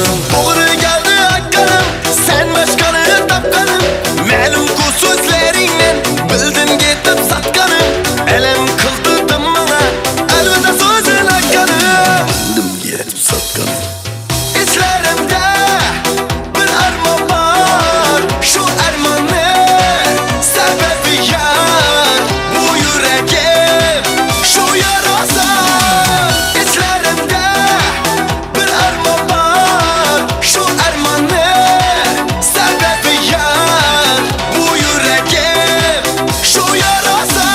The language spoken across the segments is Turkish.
Doğru geldi hakkanım, sen başkanı tapkanım. Melum ku sözlerinden bildim gittim satkanım. Elem kıldırdım bana, elbette sözün hakkanım. Bildim gittim satkanım. İçlerimde bir armağan var, şu armağanı sebebi yar. Bu yüreğim, şu yarasa. İçlerimde bir armağan var, şu armağanı sebebi yar. Bu yüreğim, şu yarasa.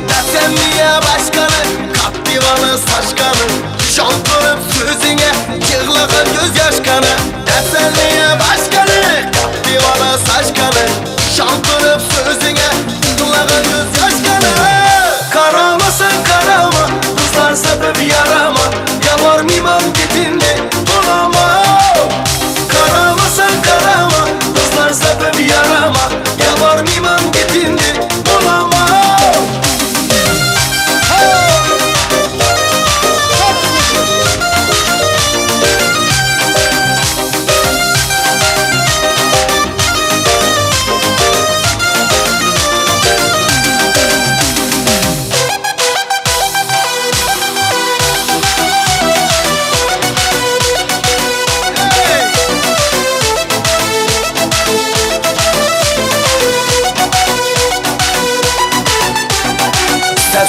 Desemiye başkanı, kaptivanı saçkanı. Şampırıp sözüne, yığılığın göz yaşkanı. Desemiye başkanı, kaptivanı saçkanı. Şampırıp sözüne, yığılığın göz yaşkanı. Karamasın karama, kızlar sebebi yarama. Yavarmıymam gitinde bulamam. Karamasın karama, kızlar sebebi yarama. Yavarmıymam gitinde bulamam.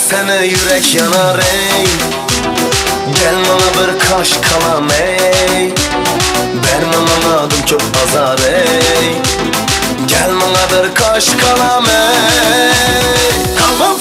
Sene yürek yanar ey. Gel bana bir kaş kalam ey. Vermem anladım çok azar ey. Gel bana bir kaş kalam ey. Kalmam